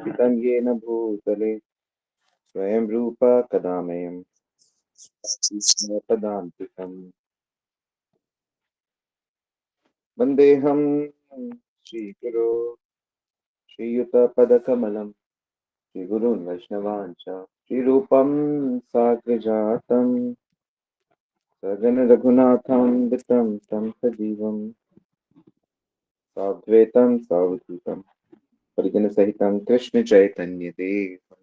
स्थितं येन भूतले स्वयं रूप कदा मह्यं पदान्तिकम् वन्देऽहं श्रीगुरो श्रीयुतपदकमलं श्रीगुरून् वैष्णवांश्च श्रीरूपं साग्रजातं सगण वितं तं सजीवं साद्वैतं सावधूतं परिजनसहितं कृष्णचैतन्यदेव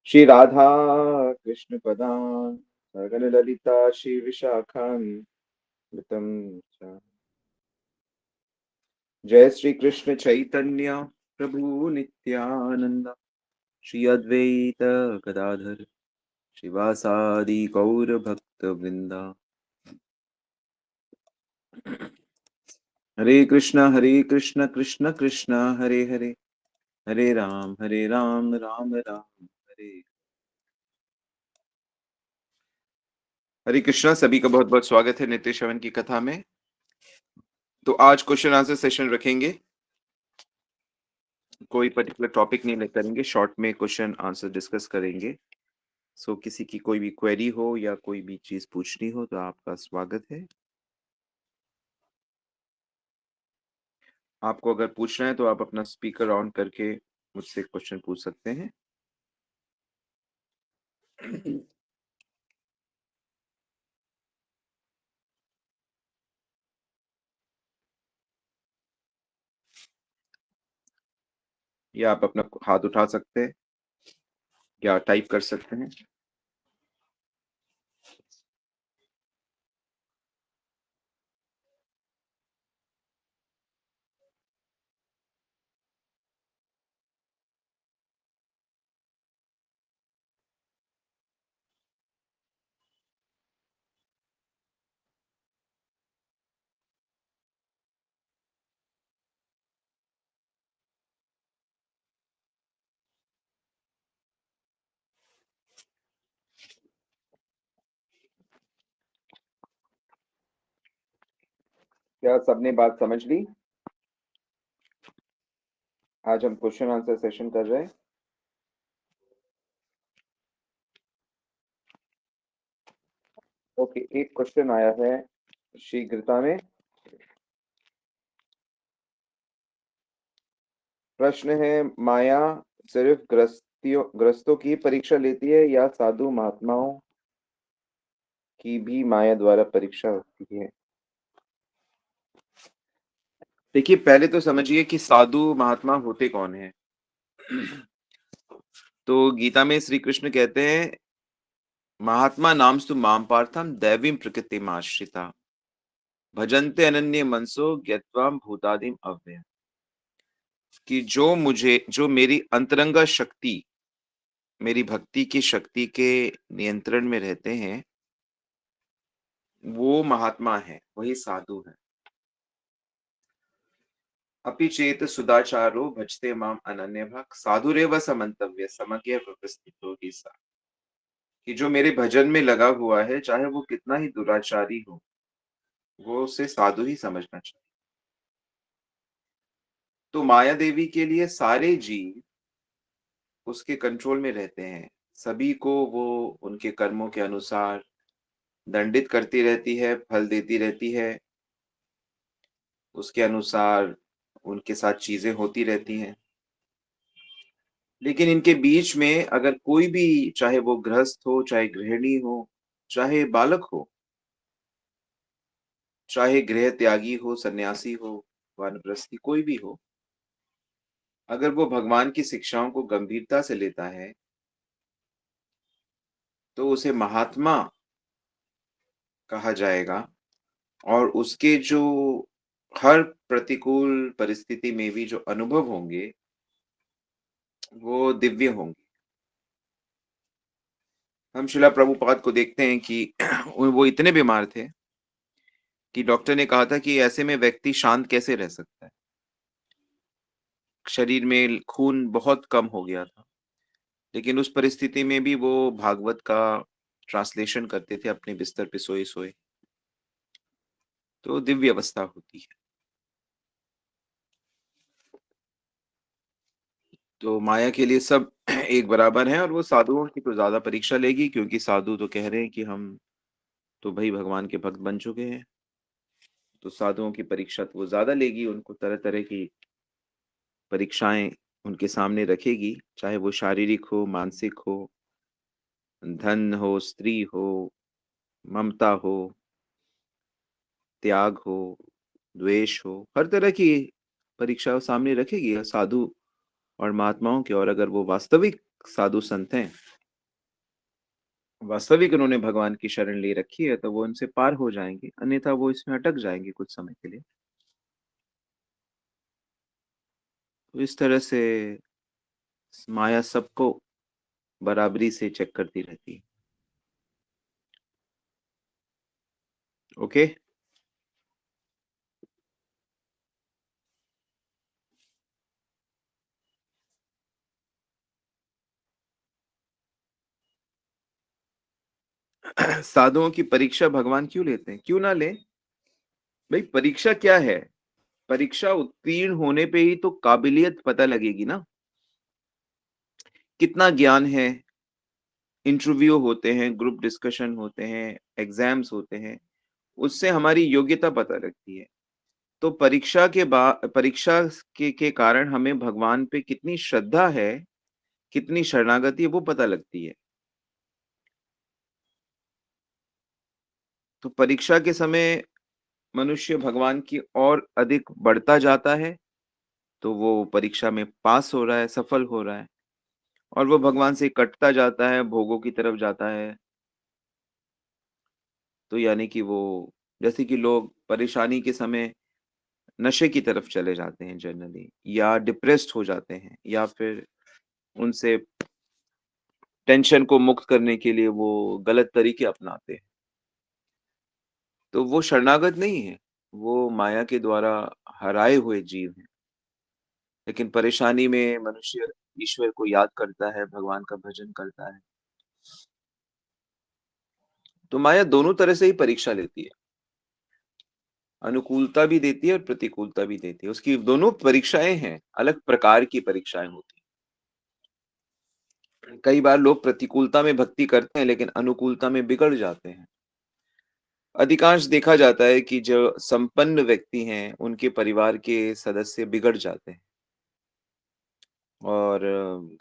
श्री राधा कृष्ण पदान् सगण ललिता श्री विशाखान्वितं च जय श्री कृष्ण चैतन्य प्रभु नित्यानंद श्री अद्वैत गदाधर शिवासादि गौर भक्त वृंदा हरे कृष्ण कृष्ण कृष्ण हरे हरे हरे राम राम राम हरे हरे कृष्णा। सभी का बहुत बहुत स्वागत है नित्य श्रवण की कथा में। तो आज क्वेश्चन आंसर सेशन रखेंगे, कोई पर्टिकुलर टॉपिक नहीं करेंगे, शॉर्ट में क्वेश्चन आंसर डिस्कस करेंगे। सो किसी की कोई भी क्वेरी हो या कोई भी चीज पूछनी हो तो आपका स्वागत है। आपको अगर पूछना है तो आप अपना स्पीकर ऑन करके मुझसे क्वेश्चन पूछ सकते हैं। या आप अपना हाथ उठा सकते हैं या टाइप कर सकते हैं। क्या सबने बात समझ ली? आज हम क्वेश्चन आंसर सेशन कर रहे हैं। ओके, एक क्वेश्चन आया है शीघ्रता में। प्रश्न है, माया सिर्फ ग्रस्तों की परीक्षा लेती है या साधु महात्माओं की भी माया द्वारा परीक्षा होती है? देखिए, पहले तो समझिए कि साधु महात्मा होते कौन है। तो गीता में श्री कृष्ण कहते हैं, महात्मा नामस्तु माम पार्थम दैवीं प्रकृतिम आश्रिता भजन्ते अनन्य मनसो ज्ञत्वा भूतादिम अव्ययम्। कि जो मेरी अंतरंगा शक्ति, मेरी भक्ति की शक्ति के नियंत्रण में रहते हैं, वो महात्मा है, वही साधु है। अपि चेत सुदाचारो भजते माम अनन्यभाक् साधुरेव समन्तव्य समज्ञ व्यवस्थितो हि सा। कि जो मेरे भजन में लगा हुआ है, चाहे वो कितना ही दुराचारी हो, वो उसे साधु ही समझना चाहिए। तो माया देवी के लिए सारे जीव उसके कंट्रोल में रहते हैं। सभी को वो उनके कर्मों के अनुसार दंडित करती रहती है, फल देती रहती है, उसके अनुसार उनके साथ चीजें होती रहती हैं। लेकिन इनके बीच में अगर कोई भी, चाहे वो गृहस्थ हो, चाहे गृहिणी हो, चाहे बालक हो, चाहे गृह त्यागी हो, सन्यासी हो, वानप्रस्थी, कोई भी हो, अगर वो भगवान की शिक्षाओं को गंभीरता से लेता है तो उसे महात्मा कहा जाएगा। और उसके जो हर प्रतिकूल परिस्थिति में भी जो अनुभव होंगे वो दिव्य होंगे। हम शिला प्रभुपाद को देखते हैं कि वो इतने बीमार थे कि डॉक्टर ने कहा था कि ऐसे में व्यक्ति शांत कैसे रह सकता है। शरीर में खून बहुत कम हो गया था, लेकिन उस परिस्थिति में भी वो भागवत का ट्रांसलेशन करते थे अपने बिस्तर पे सोए सोए। तो दिव्य अवस्था होती है। तो माया के लिए सब एक बराबर हैं और वो साधुओं की तो ज़्यादा परीक्षा लेगी, क्योंकि साधु तो कह रहे हैं कि हम तो भई भगवान के भक्त बन चुके हैं। तो साधुओं की परीक्षा तो वो ज़्यादा लेगी, उनको तरह-तरह की परीक्षाएँ उनके सामने रखेगी, चाहे वो शारीरिक हो, मानसिक हो, धन हो, स्त्री हो, ममता हो, त्याग हो, द्वेष हो, हर तरह की परीक्षा वो सामने रखेगी साधु और महात्माओं की। और अगर वो वास्तविक साधु संत हैं, वास्तविक उन्होंने भगवान की शरण ले रखी है, तो वो इनसे पार हो जाएँगे, अन्यथा वो इसमें अटक जाएँगे कुछ समय के लिए। तो इस तरह से माया सबको बराबरी से चेक करती रहती है। ओके? साधुओं की परीक्षा भगवान क्यों लेते हैं? क्यों ना लें? भई परीक्षा क्या है? परीक्षा उत्तीर्ण होने पे ही तो काबिलियत पता लगेगी ना, कितना ज्ञान है। इंटरव्यू होते हैं, ग्रुप डिस्कशन होते हैं, एग्ज़ाम्स होते हैं, उससे हमारी योग्यता पता लगती है। तो परीक्षा के कारण हमें भगवान पे कितनी श्रद्धा है, कितनी शरणागति है, वो पता लगती है। तो परीक्षा के समय मनुष्य भगवान की ओर अधिक बढ़ता जाता है, तो वो परीक्षा में पास हो रहा है, सफल हो रहा है, और वो भगवान से कटता जाता है, भोगों की तरफ जाता है, तो यानी कि वो जैसे कि लोग परेशानी के समय नशे की तरफ चले जाते हैं जनरली, या डिप्रेस्ड हो जाते हैं, या फिर उनसे टेंशन को मुक्त करने के लिए वो गलत तरीके अपनाते हैं। तो वो शरणागत नहीं है, वो माया के द्वारा हराए हुए जीव हैं। लेकिन परेशानी में मनुष्य ईश्वर को याद करता है, भगवान का भजन करता है। तो माया दोनों तरह से ही परीक्षा लेती है, अनुकूलता भी देती है और प्रतिकूलता भी देती है। उसकी दोनों परीक्षाएँ हैं, अलग प्रकार की परीक्षाएँ होती हैं। कई बार लोग प्रतिकूलता में भक्ति करते हैं, लेकिन अनुकूलता में बिगड़ जाते हैं। अधिकांश देखा जाता है कि जो संपन्न व्यक्ति हैं, उनके परिवार के सदस्य बिगड़ जाते हैं, और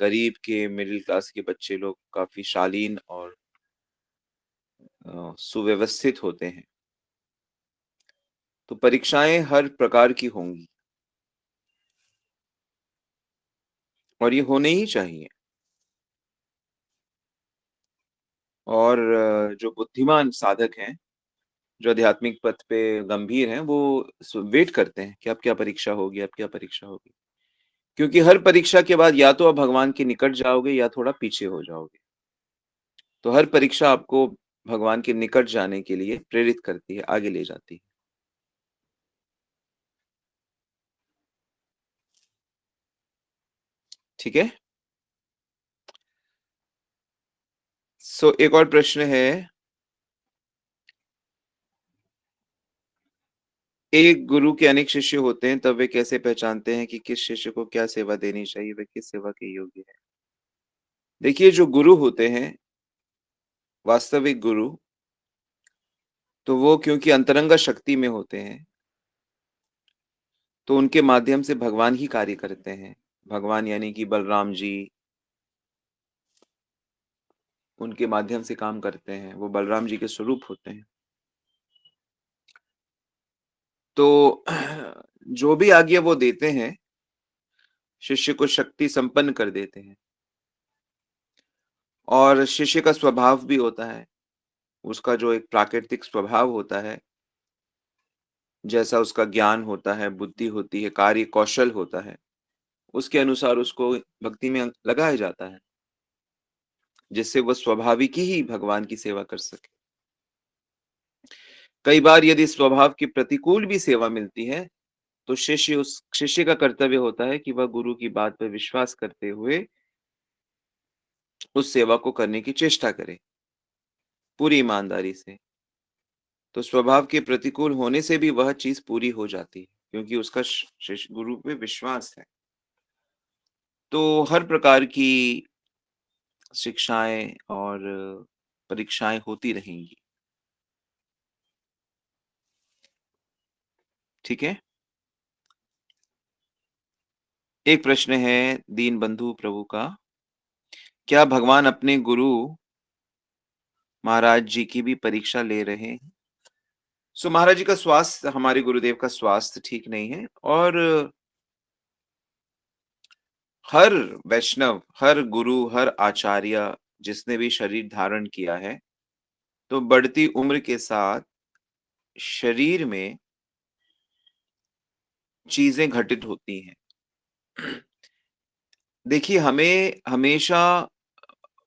गरीब के, मिडिल क्लास के बच्चे लोग काफ़ी शालीन और सुव्यवस्थित होते हैं। तो परीक्षाएँ हर प्रकार की होंगी, और ये होने ही चाहिए। और जो बुद्धिमान साधक हैं, जो आध्यात्मिक पथ पे गंभीर हैं, वो वेट करते हैं कि अब क्या परीक्षा होगी, अब क्या परीक्षा होगी। क्योंकि हर परीक्षा के बाद या तो आप भगवान के निकट जाओगे या थोड़ा पीछे हो जाओगे। तो हर परीक्षा आपको भगवान के निकट जाने के लिए प्रेरित करती है, आगे ले जाती है। ठीक है? एक और प्रश्न है, एक गुरु के अनेक शिष्य होते हैं, तब वे कैसे पहचानते हैं कि किस शिष्य को क्या सेवा देनी चाहिए, वे किस सेवा के योग्य है? देखिए, जो गुरु होते हैं, वास्तविक गुरु, तो वो क्योंकि अंतरंग शक्ति में होते हैं, तो उनके माध्यम से भगवान ही कार्य करते हैं। भगवान यानी कि बलराम जी, उनके माध्यम से काम करते हैं, वो बलराम जी के स्वरूप होते हैं। तो जो भी आज्ञा वो देते हैं, शिष्य को शक्ति संपन्न कर देते हैं, और शिष्य का स्वभाव भी होता है, उसका जो एक प्राकृतिक स्वभाव होता है, जैसा उसका ज्ञान होता है, बुद्धि होती है, कार्य कौशल होता है, उसके अनुसार उसको भक्ति में लगाया जाता है, जिससे वह स्वाभाविक ही भगवान की सेवा कर सके। कई बार यदि स्वभाव के प्रतिकूल भी सेवा मिलती है, तो उस शिष्य का कर्तव्य होता है कि वह गुरु की बात पर विश्वास करते हुए उस सेवा को करने की चेष्टा करे, पूरी ईमानदारी से। तो स्वभाव के प्रतिकूल होने से भी वह चीज़ पूरी हो जाती है, क्योंकि उसका शिष्य गुरु पे विश्वास है। तो हर प्रकार की शिक्षाएँ और परीक्षाएँ होती रहेंगी, ठीक है? एक प्रश्न है दीनबंधु प्रभु का, क्या भगवान अपने गुरु महाराज जी की भी परीक्षा ले रहे हैं? सो महाराज जी का स्वास्थ्य, हमारे गुरुदेव का स्वास्थ्य ठीक नहीं है और हर वैष्णव, हर गुरु, हर आचार्य जिसने भी शरीर धारण किया है, तो बढ़ती उम्र के साथ शरीर में चीज़ें घटित होती हैं। देखिए, हमें हमेशा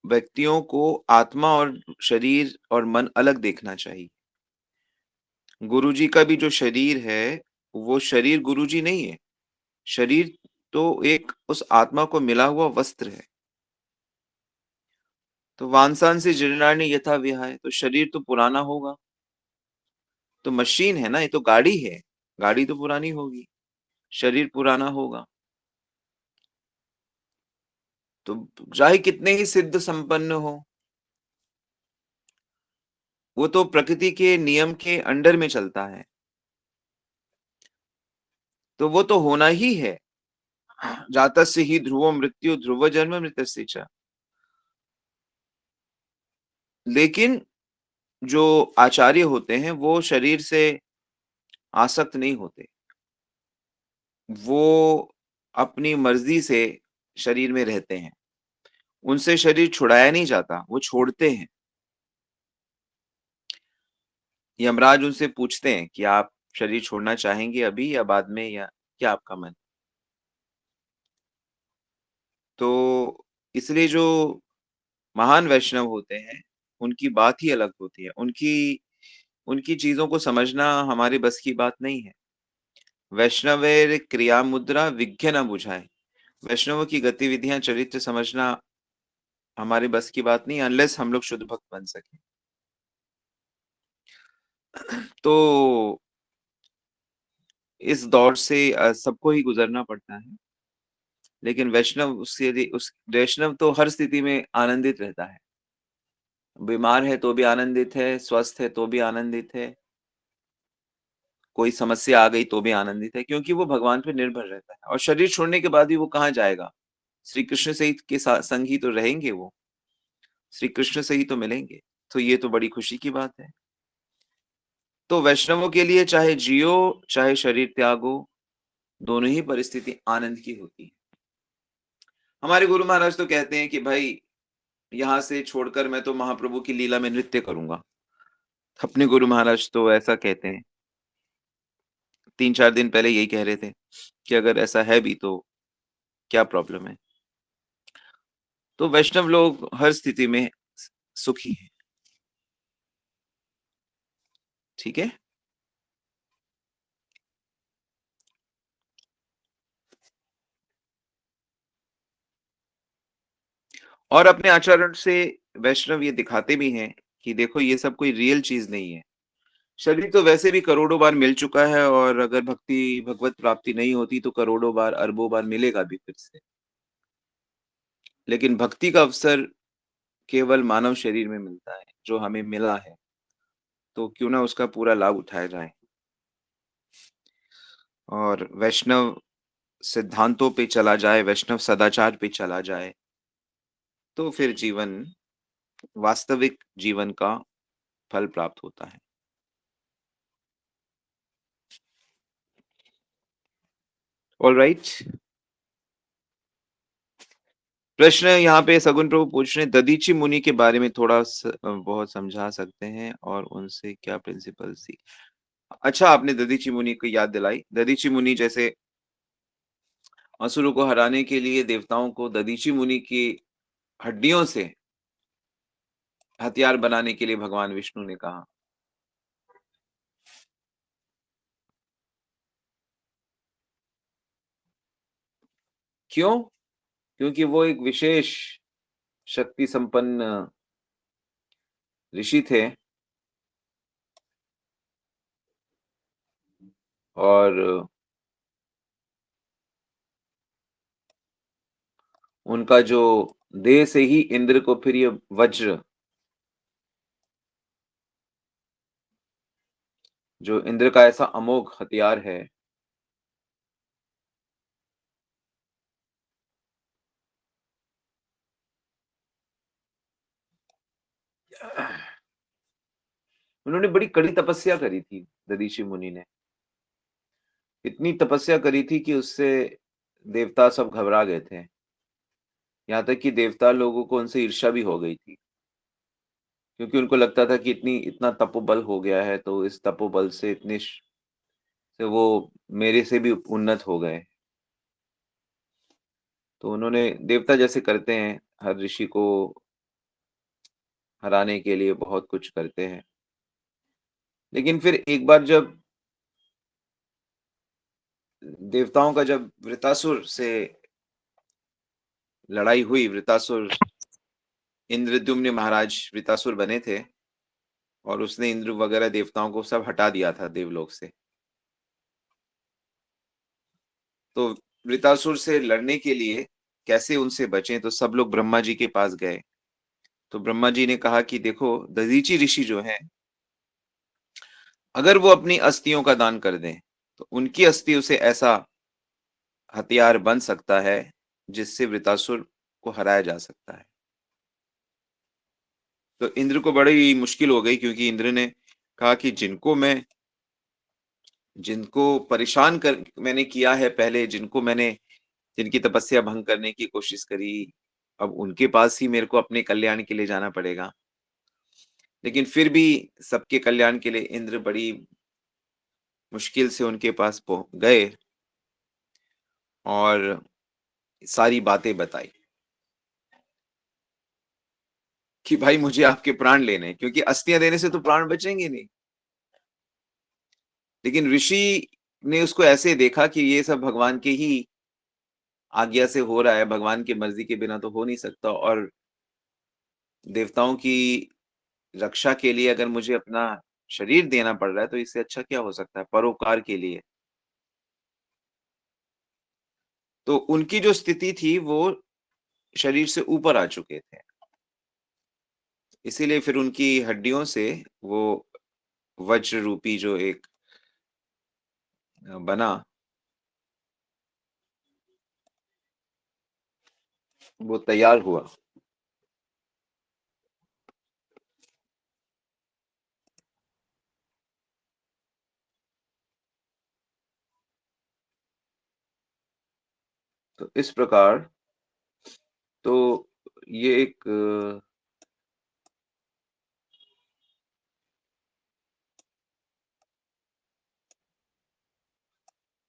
व्यक्तियों को आत्मा और शरीर और मन अलग देखना चाहिए। गुरुजी का भी जो शरीर है, वो शरीर गुरुजी नहीं है। शरीर तो एक उस आत्मा को मिला हुआ वस्त्र है। तो वांसांसि जीर्णानि यथा विहाय, तो शरीर तो पुराना होगा। तो मशीन है ना, ये तो गाड़ी है। गाड़ी तो पुरानी होगी, शरीर पुराना होगा। तो चाहे कितने ही सिद्ध संपन्न हो, वो तो प्रकृति के नियम के अंडर में चलता है। तो वो तो होना ही है। जातस्य हि ध्रुवो मृत्यु ध्रुव जन्म मृतस्य च। लेकिन जो आचार्य होते हैं, वो शरीर से आसक्त नहीं होते। वो अपनी मर्ज़ी से शरीर में रहते हैं। उनसे शरीर छुड़ाया नहीं जाता, वो छोड़ते हैं। यमराज उनसे पूछते हैं कि आप शरीर छोड़ना चाहेंगे अभी या बाद में, या क्या आपका मन? तो इसलिए जो महान वैष्णव होते हैं, उनकी बात ही अलग होती है। उनकी उनकी चीज़ों को समझना हमारे बस की बात नहीं है। वैष्णवेर क्रिया मुद्रा विघ्न न बुझाए। वैष्णवों की गतिविधियाँ, चरित्र समझना हमारे बस की बात नहीं है, अनलेस हम लोग शुद्ध भक्त बन सकें। तो इस दौर से सबको ही गुज़रना पड़ता है। लेकिन वैष्णव उससे यदि उस वैष्णव तो हर स्थिति में आनंदित रहता है। बीमार है तो भी आनंदित है, स्वस्थ है तो भी आनंदित है, कोई समस्या आ गई तो भी आनंदित है, क्योंकि वो भगवान पे निर्भर रहता है और शरीर छोड़ने के बाद भी वो कहाँ जाएगा? श्री कृष्ण से ही के संग ही तो रहेंगे वो, श्री कृष्ण से ही तो मिलेंगे। तो ये तो बड़ी खुशी की बात है। तो वैष्णवों के लिए चाहे जियो, चाहे शरीर त्यागो, दोनों ही परिस्थिति आनंद की होती है। हमारे गुरु महाराज तो कहते हैं कि भाई, यहाँ से छोड़कर मैं तो महाप्रभु की लीला में नृत्य करूँगा। अपने गुरु महाराज तो ऐसा कहते हैं। 3-4 दिन पहले यही कह रहे थे कि अगर ऐसा है भी तो क्या प्रॉब्लम है? तो वैष्णव लोग हर स्थिति में सुखी हैं, ठीक है? और अपने आचरण से वैष्णव ये दिखाते भी हैं कि देखो, ये सब कोई रियल चीज़ नहीं है। शरीर तो वैसे भी करोड़ों बार मिल चुका है और अगर भगवत प्राप्ति नहीं होती तो करोड़ों बार, अरबों बार मिलेगा भी फिर से। लेकिन भक्ति का अवसर केवल मानव शरीर में मिलता है, जो हमें मिला है, तो क्यों ना उसका पूरा लाभ उठाया जाए। और वैष्णव सिद्धांतों पे चला जाए, वैष्णव सदाचार पे चला जाए, तो फिर जीवन, वास्तविक जीवन का फल प्राप्त होता है। ऑलराइट। प्रश्न यहाँ पे सगुन प्रभु पूछ रहे हैं, दधीची मुनि के बारे में थोड़ा बहुत समझा सकते हैं और उनसे क्या प्रिंसिपल सी। अच्छा, आपने दधीची मुनि को याद दिलाई। दधीची मुनि जैसे असुरों को हराने के लिए देवताओं को दधीची मुनि की हड्डियों से हथियार बनाने के लिए भगवान विष्णु ने कहा। क्यों? क्योंकि वो एक विशेष शक्ति संपन्न ऋषि थे और उनका जो देह से ही इंद्र को फिर ये वज्र, जो इंद्र का ऐसा अमोघ हथियार है, उन्होंने बड़ी कड़ी तपस्या करी थी दधीचि मुनि ने। इतनी तपस्या करी थी कि उससे देवता सब घबरा गए थे। यहाँ तक कि देवता लोगों को उनसे ईर्ष्या भी हो गई थी, क्योंकि उनको लगता था कि इतना तपोबल हो गया है, तो इस तपोबल से से वो मेरे से भी उन्नत हो गए। तो उन्होंने देवता जैसे करते हैं, हर ऋषि को हराने के लिए बहुत कुछ करते हैं। लेकिन फिर एक बार जब देवताओं का जब वृतासुर से लड़ाई हुई, वृतासुर, इंद्रद्युम्न महाराज वृतासुर बने थे और उसने इंद्र वगैरह देवताओं को सब हटा दिया था देवलोक से। तो वृतासुर से लड़ने के लिए कैसे उनसे बचें, तो सब लोग ब्रह्मा जी के पास गए। तो ब्रह्मा जी ने कहा कि देखो, दधीचि ऋषि जो हैं, अगर वो अपनी अस्थियों का दान कर दें, तो उनकी अस्थियों से ऐसा हथियार बन सकता है जिससे वृतासुर को हराया जा सकता है। तो इंद्र को बड़ी मुश्किल हो गई, क्योंकि इंद्र ने कहा कि जिनको परेशान कर मैंने किया है पहले, जिनकी तपस्या भंग करने की कोशिश करी, अब उनके पास ही मेरे को अपने कल्याण के लिए जाना पड़ेगा। लेकिन फिर भी सबके कल्याण के लिए इंद्र बड़ी मुश्किल से उनके पास गए और सारी बातें बताई कि भाई मुझे आपके प्राण लेने हैं, क्योंकि अस्थियां देने से तो प्राण बचेंगे नहीं। लेकिन ऋषि ने उसको ऐसे देखा कि ये सब भगवान के ही आज्ञा से हो रहा है, भगवान की मर्जी के बिना तो हो नहीं सकता, और देवताओं की रक्षा के लिए अगर मुझे अपना शरीर देना पड़ रहा है, तो इससे अच्छा क्या हो सकता है, परोपकार के लिए। तो उनकी जो स्थिति थी, वो शरीर से ऊपर आ चुके थे। इसीलिए फिर उनकी हड्डियों से वो वज्र रूपी जो एक बना, वो तैयार हुआ। तो इस प्रकार, तो ये एक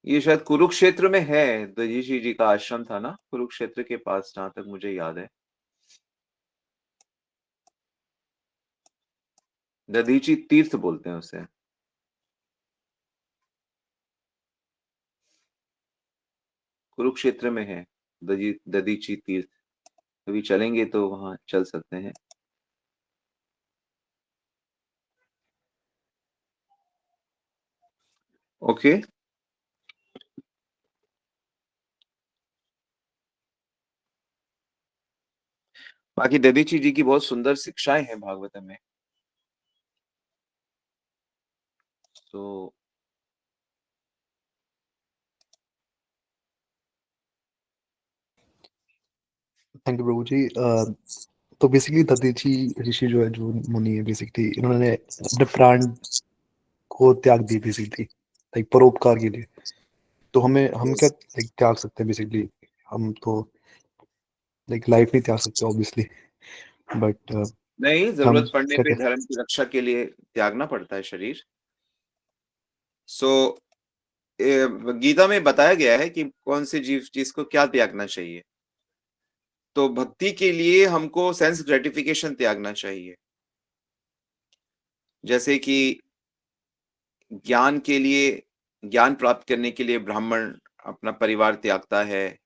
ये शायद कुरुक्षेत्र में है। दधीचि जी का आश्रम था ना कुरुक्षेत्र के पास, जहां तक मुझे याद है। दधीचि तीर्थ बोलते हैं उसे। कुरुक्षेत्र में है दधीचि तीर्थ। कभी चलेंगे तो वहां चल सकते हैं। ओके। बाकी दधीचि जी की बहुत सुंदर शिक्षाएं हैं भागवतम में। तो थैंक यू प्रभु जी। तो बेसिकली दधीचि ऋषि जो है, जो मुनि है, बेसिकली इन्होंने अपने प्राण को त्याग दिए बेसिकली, लाइक परोपकार के लिए। तो हम क्या yes. लाइक त्याग सकते हैं बेसिकली? हम तो लाइक लाइफ नहीं त्याग सकते ऑब्वियसली, बट नहीं, हम जरूरत पड़ने क्या पे कर धर्म की रक्षा के लिए त्यागना पड़ता है शरीर। सो गीता में बताया गया है कि कौन से जीव चीज को क्या त्यागना चाहिए। तो भक्ति के लिए हमको सेंस ग्रेटिफिकेशन त्यागना चाहिए। जैसे कि ज्ञान के लिए, ज्ञान प्राप्त करने के लिए ब्राह्मण अपना परिवार त्यागता है।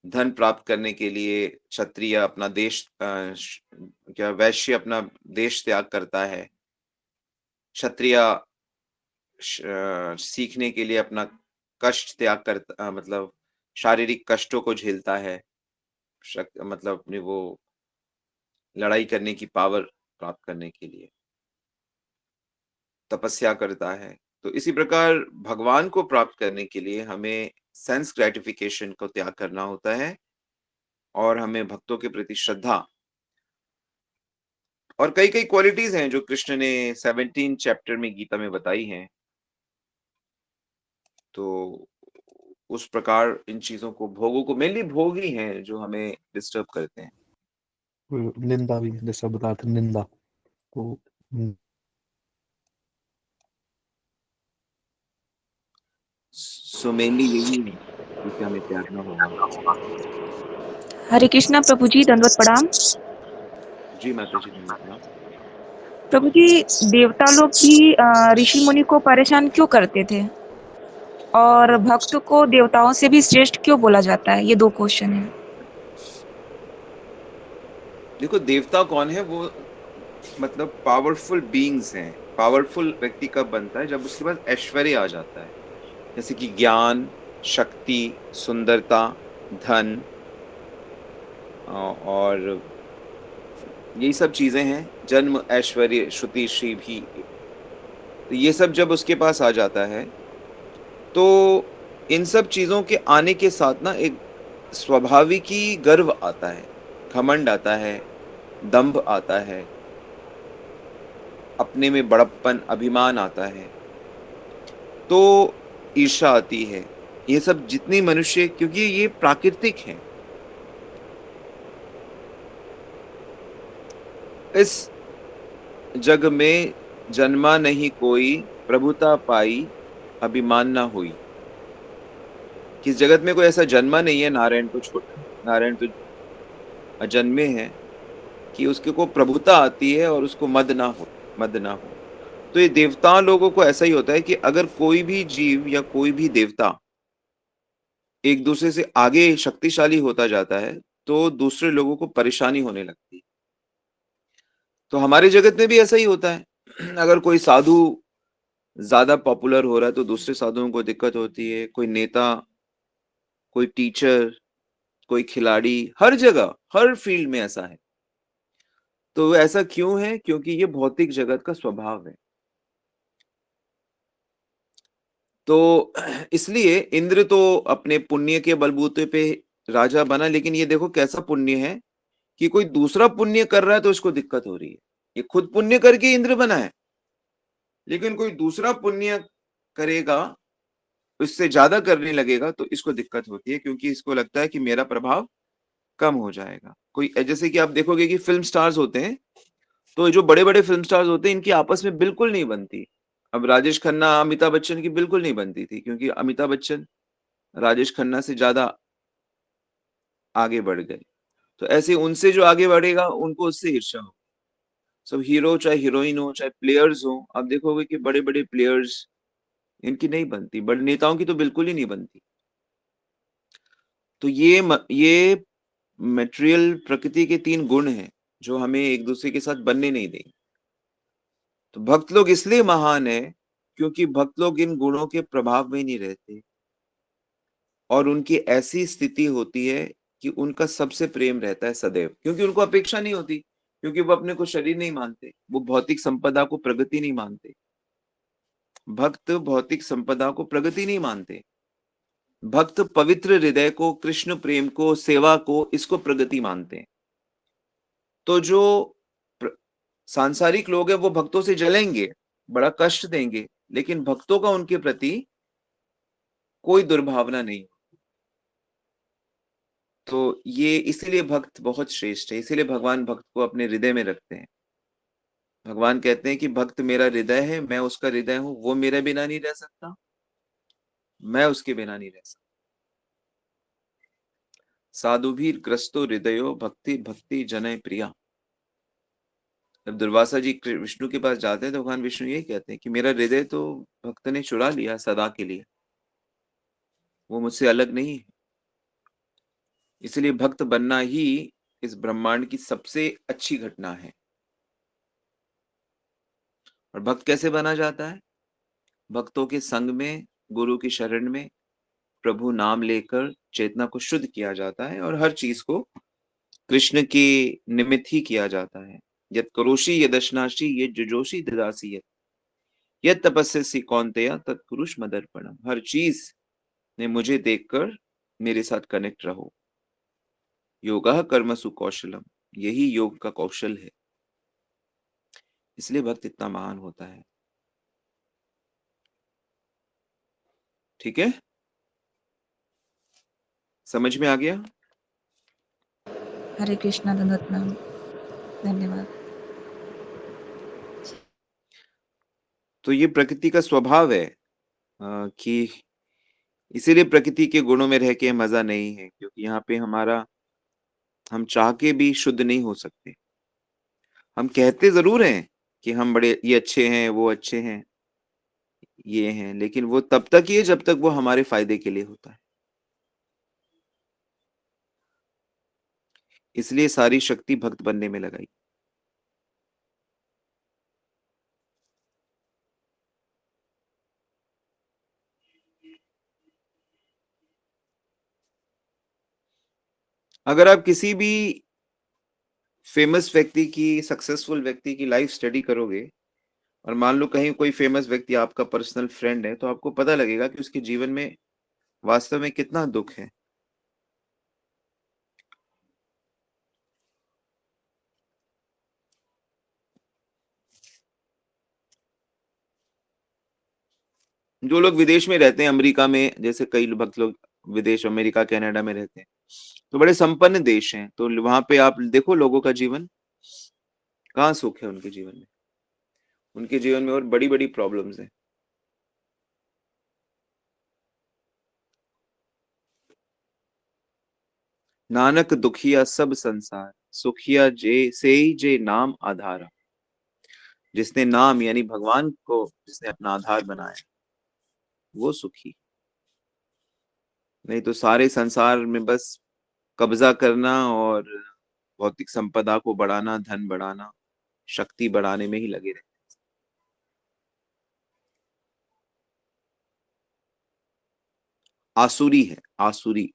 धन प्राप्त करने के लिए क्षत्रिय अपना देश क्या वैश्य अपना देश त्याग करता है। क्षत्रिय सीखने के लिए अपना कष्ट त्याग करता, मतलब शारीरिक कष्टों को झेलता है। मतलब अपनी वो लड़ाई करने की पावर प्राप्त करने के लिए तपस्या करता है। तो इसी प्रकार भगवान को प्राप्त करने के लिए हमें सेंस ग्रेटिफिकेशन को त्याग करना होता है और हमें भक्तों के प्रति श्रद्धा और कई-कई क्वालिटीज हैं जो कृष्ण ने 17 चैप्टर में गीता में बताई हैं। तो उस प्रकार इन चीजों को भोगों को मेनली भोग ही हैं जो हमें डिस्टर्ब करते हैं। निंदा भी जैसा बता थे निंदा तो सो मेनली यही है जिसे हमें त्यागना होगा। हरे कृष्णा प्रभु जी, दंडवत प्रणाम। जी माता जी, धन्यवाद प्रणाम। प्रभु जी, देवता लोग भी ऋषि मुनि को परेशान क्यों करते थे और भक्त को देवताओं से भी श्रेष्ठ क्यों बोला जाता है? ये 2 क्वेश्चन है। देखो देवता कौन है, वो मतलब पावरफुल बीइंग्स हैं। पावरफुल व्यक्ति कब बनता है? जब उसके पास ऐश्वर्य आ जाता है, जैसे कि ज्ञान, शक्ति, सुंदरता, धन और यही सब चीजें हैं। जन्म, ऐश्वर्य, श्रुति, श्री भी, तो ये सब जब उसके पास आ जाता है तो इन सब चीजों के आने के साथ ना एक स्वाभाविक ही गर्व आता है, घमंड आता है, दंभ आता है, अपने में बड़प्पन, अभिमान आता है, तो ईर्ष्या आती है। ये सब जितनी मनुष्य, क्योंकि ये प्राकृतिक है, इस जग में जन्मा नहीं कोई, प्रभुता पाई अभिमान ना हुई। किस जगत में कोई ऐसा जन्मा नहीं है, नारायण तो छोटा, नारायण तो अजन्मे हैं, कि उसके को प्रभुता आती है और उसको मद ना हो। तो ये देवता लोगों को ऐसा ही होता है कि अगर कोई भी जीव या कोई भी देवता एक दूसरे से आगे शक्तिशाली होता जाता है तो दूसरे लोगों को परेशानी होने लगती है। तो हमारे जगत में भी ऐसा ही होता है। अगर कोई साधु ज्यादा पॉपुलर हो रहा है तो दूसरे साधुओं को दिक्कत होती है। कोई नेता, कोई टीचर, कोई खिलाड़ी, हर जगह, हर फील्ड में ऐसा है। तो ऐसा क्यों है? क्योंकि ये भौतिक जगत का स्वभाव है। तो इसलिए इंद्र तो अपने पुण्य के बलबूते पे राजा बना, लेकिन ये देखो कैसा पुण्य है कि कोई दूसरा पुण्य कर रहा है तो इसको दिक्कत हो रही है। ये खुद पुण्य करके इंद्र बना है, लेकिन कोई दूसरा पुण्य करेगा, उससे ज्यादा करने लगेगा तो इसको दिक्कत होती है, क्योंकि इसको लगता है कि मेरा प्रभाव कम हो जाएगा। कोई जैसे कि आप देखोगे कि फिल्म स्टार्स होते हैं, तो जो बड़े बड़े फिल्म स्टार्स होते हैं इनकी आपस में बिल्कुल नहीं बनती। अब राजेश खन्ना अमिताभ बच्चन की बिल्कुल नहीं बनती थी, क्योंकि अमिताभ बच्चन राजेश खन्ना से ज्यादा आगे बढ़ गए। तो ऐसे उनसे जो आगे बढ़ेगा उनको उससे ईर्ष्या हो। सब हीरो, चाहे हीरोइन हो, चाहे प्लेयर्स हो, आप देखोगे कि बड़े बड़े प्लेयर्स, इनकी नहीं बनती, बड़े नेताओं की तो बिल्कुल ही नहीं बनती। तो ये मटेरियल प्रकृति के 3 गुण हैं जो हमें एक दूसरे के साथ बनने नहीं देंगे। तो भक्त लोग इसलिए महान है क्योंकि भक्त लोग इन गुणों के प्रभाव में नहीं रहते और उनकी ऐसी स्थिति होती है कि उनका सबसे प्रेम रहता है सदैव, क्योंकि उनको अपेक्षा नहीं होती, क्योंकि वो अपने को शरीर नहीं मानते, वो भौतिक संपदा को प्रगति नहीं मानते। भक्त भौतिक संपदा को प्रगति नहीं मानते। भक्त पवित्र हृदय को, कृष्ण प्रेम को, सेवा को, इसको प्रगति मानते हैं। तो जो सांसारिक लोग हैं वो भक्तों से जलेंगे, बड़ा कष्ट देंगे, लेकिन भक्तों का उनके प्रति कोई दुर्भावना नहीं। तो ये इसीलिए भक्त बहुत श्रेष्ठ है, इसीलिए भगवान भक्त को अपने हृदय में रखते हैं। भगवान कहते हैं कि भक्त मेरा हृदय है, मैं उसका हृदय हूं, वो मेरे बिना नहीं रह सकता, मैं उसके बिना नहीं रह सकता। साधु भी ग्रस्तो हृदयो भक्ति भक्ति जनय प्रिया। जब दुर्वासा जी विष्णु के पास जाते हैं तो भगवान विष्णु यही कहते हैं कि मेरा हृदय तो भक्त ने चुरा लिया सदा के लिए, वो मुझसे अलग नहीं है। इसलिए भक्त बनना ही इस ब्रह्मांड की सबसे अच्छी घटना है। और भक्त कैसे बना जाता है? भक्तों के संग में, गुरु की शरण में, प्रभु नाम लेकर चेतना को शुद्ध किया जाता है और हर चीज को कृष्ण की निमित्त ही किया जाता है। यत् करोषि यदश्नासि यत् जुजोषि ददासि यत् तपस्यसि कौन्तेय तत्कुरुष मदर्पणम। हर चीज ने मुझे देखकर मेरे साथ कनेक्ट रहो। योगः कर्मसु कौशलम, यही योग का कौशल है, इसलिए भक्त इतना महान होता है। ठीक है, समझ में आ गया? हरे कृष्णा, दंडवत प्रणाम, धन्यवाद। तो ये प्रकृति का स्वभाव है कि इसीलिए प्रकृति के गुणों में रह के मजा नहीं है, क्योंकि यहाँ पे हम चाह के भी शुद्ध नहीं हो सकते। हम कहते जरूर हैं कि हम बड़े ये अच्छे हैं, वो अच्छे हैं, ये हैं, लेकिन वो तब तक ही है जब तक वो हमारे फायदे के लिए होता है। इसलिए सारी शक्ति भक्त बनने में लगाई। अगर आप किसी भी फेमस व्यक्ति की, सक्सेसफुल व्यक्ति की लाइफ स्टडी करोगे और मान लो कहीं कोई फेमस व्यक्ति आपका पर्सनल फ्रेंड है, तो आपको पता लगेगा कि उसके जीवन में वास्तव में कितना दुख है। जो लोग विदेश में रहते हैं, अमेरिका में, जैसे कई भक्त लोग विदेश, अमेरिका, कनाडा में रहते हैं, तो बड़े संपन्न देश हैं, तो वहां पे आप देखो लोगों का जीवन, कहाँ सुख है उनके जीवन में। उनके जीवन में और बड़ी बड़ी प्रॉब्लम्स हैं। नानक दुखिया सब संसार, सुखिया जे नाम आधारा। जिसने नाम यानी भगवान को जिसने अपना आधार बनाया, वो सुखी। नहीं तो सारे संसार में बस कब्जा करना और भौतिक संपदा को बढ़ाना, धन बढ़ाना, शक्ति बढ़ाने में ही लगे रहे। आसुरी है, आसुरी।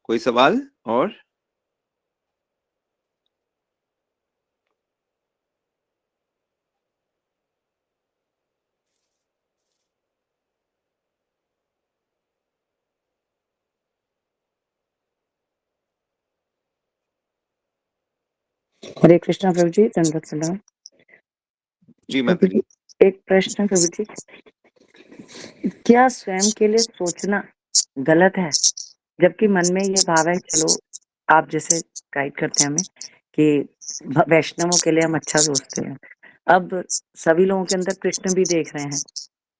कोई सवाल और? हरे कृष्णा प्रभु जी, दंडवत प्रणाम। जी प्रभु माता जी, जी। एक प्रश्न प्रभु जी, क्या स्वयं के लिए सोचना गलत है, जबकि मन में ये भाव है, चलो आप जैसे गाइड करते हैं हमें कि वैष्णवों के लिए हम अच्छा सोचते हैं। अब सभी लोगों के अंदर कृष्ण भी देख रहे हैं,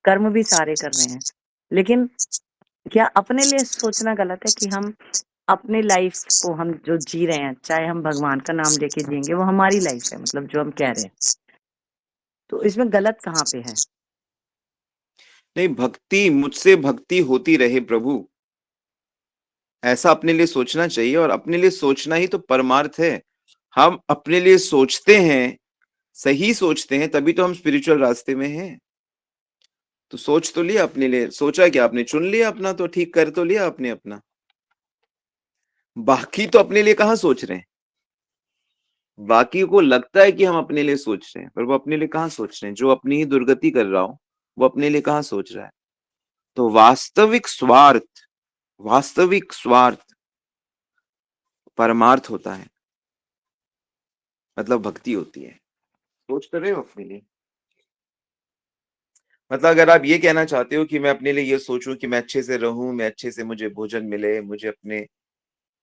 कर्म भी सारे कर रहे हैं, लेकिन क्या अपने लिए सोचना गलत है कि हम अपनी लाइफ को हम जो जी रहे हैं, चाहे हम भगवान का नाम लेके जिएंगे, वो हमारी लाइफ है, मतलब जो हम कह रहे हैं, तो इसमें गलत कहाँ पे है? नहीं, भक्ति, मुझसे भक्ति होती रहे प्रभु, ऐसा अपने लिए सोचना चाहिए। और अपने लिए सोचना ही तो परमार्थ है। हम अपने लिए सोचते हैं, सही सोचते हैं, तभी तो हम स्पिरिचुअल रास्ते में हैं। तो सोच तो लिया अपने लिए, सोचा क्या आपने, चुन लिया अपना, तो ठीक कर तो लिया आपने अपना। बाकी तो अपने लिए कहाँ सोच रहे हैं। बाकी को लगता है कि हम अपने लिए सोच रहे हैं, पर वो अपने लिए कहाँ सोच रहे हैं। जो अपनी ही दुर्गति कर रहा हो, वो अपने लिए कहाँ सोच रहा है। तो वास्तविक स्वार्थ परमार्थ होता है, मतलब भक्ति होती है। सोच तो रहे हो अपने लिए। मतलब अगर आप ये कहना चाहते हो कि मैं अपने लिए ये सोचूं कि मैं अच्छे से रहूं, मैं अच्छे से, मुझे भोजन मिले,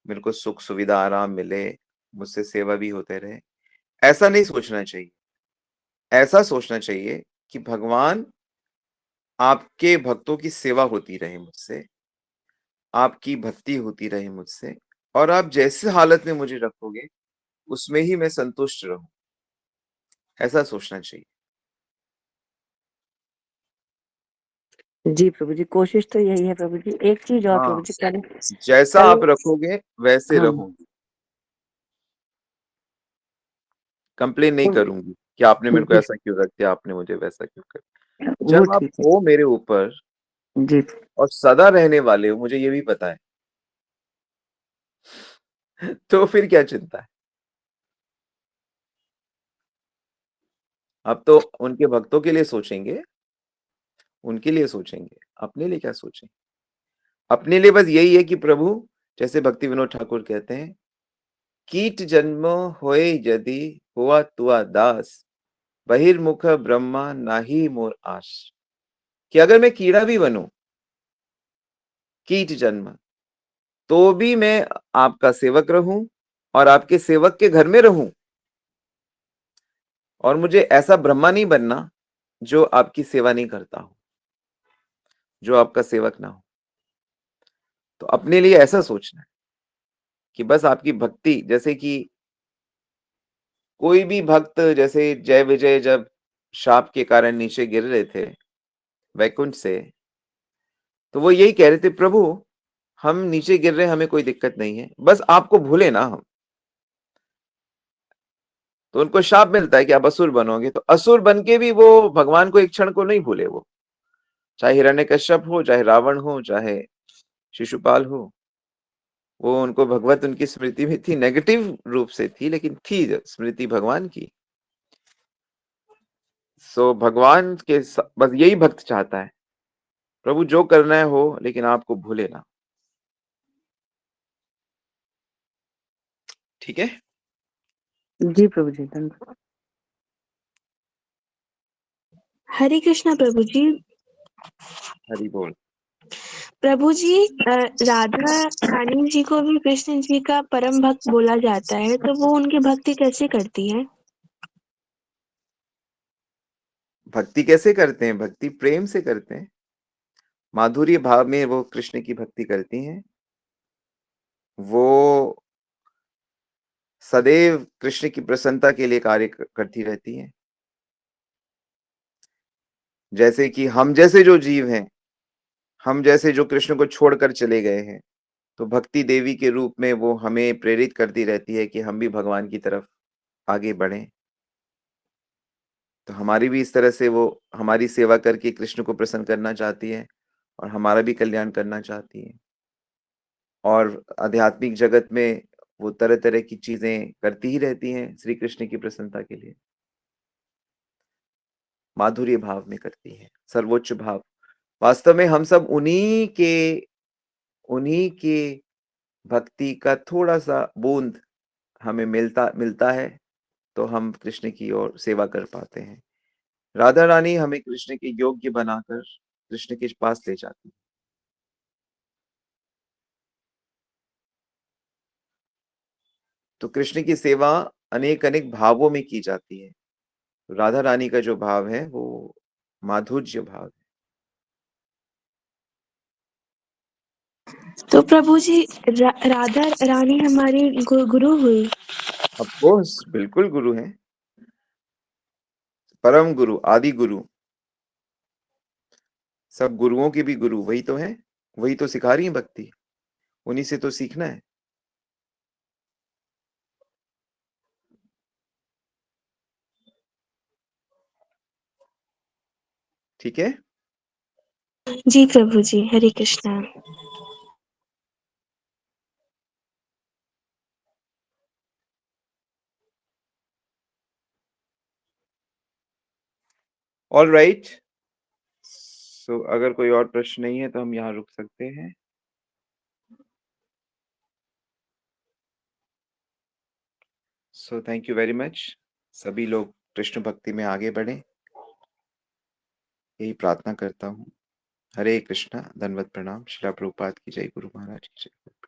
मेरे को सुख सुविधा आराम मिले, मुझसे सेवा भी होते रहे, ऐसा नहीं सोचना चाहिए। ऐसा सोचना चाहिए कि भगवान, आपके भक्तों की सेवा होती रहे मुझसे, आपकी भक्ति होती रहे मुझसे, और आप जैसे हालत में मुझे रखोगे उसमें ही मैं संतुष्ट रहूं, ऐसा सोचना चाहिए। जी प्रभु जी, कोशिश तो यही है प्रभु जी। एक चीज और हाँ, प्रभु जी, कल जैसा आप रखोगे वैसे हाँ रहोगे। कंप्लेन नहीं करूंगी कि आपने मेरे को ऐसा क्यों रख दिया, आपने मुझे वैसा क्यों कर दिया। वो जब आप ठीक है हो मेरे ऊपर जी। और सदा रहने वाले हो, मुझे ये भी पता है, तो फिर क्या चिंता है। अब तो उनके भक्तों के लिए सोचेंगे, उनके लिए सोचेंगे, अपने लिए क्या सोचेंगे। अपने लिए बस यही है कि प्रभु, जैसे भक्ति विनोद ठाकुर कहते हैं, कीट जन्म होए यदि हुआ तुआ दास, बहिर्मुख ब्रह्मा नाही मोर आस। कि अगर मैं कीड़ा भी बनूं, कीट जन्म, तो भी मैं आपका सेवक रहूं और आपके सेवक के घर में रहूं, और मुझे ऐसा ब्रह्मा नहीं बनना जो आपकी सेवा नहीं करता हो, जो आपका सेवक ना हो। तो अपने लिए ऐसा सोचना है कि बस आपकी भक्ति, जैसे कि कोई भी भक्त, जैसे जय विजय जब शाप के कारण नीचे गिर रहे थे वैकुंठ से, तो वो यही कह रहे थे, प्रभु हम नीचे गिर रहे हैं, हमें कोई दिक्कत नहीं है, बस आपको भूले ना हम। तो उनको शाप मिलता है कि आप असुर बनोगे, तो असुर बन के भी वो भगवान को एक क्षण को नहीं भूले। वो चाहे हिरण्यकश्यप हो, चाहे रावण हो, चाहे शिशुपाल हो, वो उनको भगवत उनकी स्मृति में थी, नेगेटिव रूप से थी, लेकिन थी स्मृति भगवान की। सो भगवान के बस यही भक्त चाहता है, प्रभु जो करना है हो, लेकिन आपको भूले ना। ठीक है। जी प्रभु जी, धन्यवाद। हरे कृष्णा प्रभु जी। हरि बोल। प्रभु जी, राधा रानी जी को भी कृष्ण जी का परम भक्त बोला जाता है, तो वो उनकी भक्ति कैसे करती है? भक्ति कैसे करते हैं? भक्ति प्रेम से करते हैं, माधुर्य भाव में वो कृष्ण की भक्ति करती हैं। वो सदैव कृष्ण की प्रसन्नता के लिए कार्य करती रहती हैं। जैसे कि हम जैसे जो जीव हैं, हम जैसे जो कृष्ण को छोड़कर चले गए हैं, तो भक्ति देवी के रूप में वो हमें प्रेरित करती रहती है कि हम भी भगवान की तरफ आगे बढ़ें। तो हमारी भी इस तरह से वो हमारी सेवा करके कृष्ण को प्रसन्न करना चाहती है और हमारा भी कल्याण करना चाहती है। और आध्यात्मिक जगत में वो तरह तरह की चीजें करती ही रहती हैं श्री कृष्ण की प्रसन्नता के लिए। माधुर्य भाव में करती है, सर्वोच्च भाव। वास्तव में हम सब उन्हीं के भक्ति का थोड़ा सा बूंद हमें मिलता है, तो हम कृष्ण की ओर सेवा कर पाते हैं। राधा रानी हमें कृष्ण के योग्य बनाकर कृष्ण के पास ले जाती है। तो कृष्ण की सेवा अनेक अनेक भावों में की जाती है। राधा रानी का जो भाव है वो माधुर्य भाव है। तो प्रभु जी, राधा रानी हमारी गुरु हुई। ऑफ कोर्स, बिल्कुल गुरु है, परम गुरु, आदि गुरु, सब गुरुओं के भी गुरु वही तो है, वही तो सिखा रही है भक्ति, उन्हीं से तो सीखना है। ठीक है। जी प्रभु जी, हरे कृष्णा। All right. सो अगर कोई और प्रश्न नहीं है तो हम यहाँ रुक सकते हैं। So thank you very much. सभी लोग कृष्ण भक्ति में आगे बढ़े, यही प्रार्थना करता हूँ। हरे कृष्णा, धन्यवाद, प्रणाम। श्रील प्रभुपाद की जय, गुरु महाराज की जय।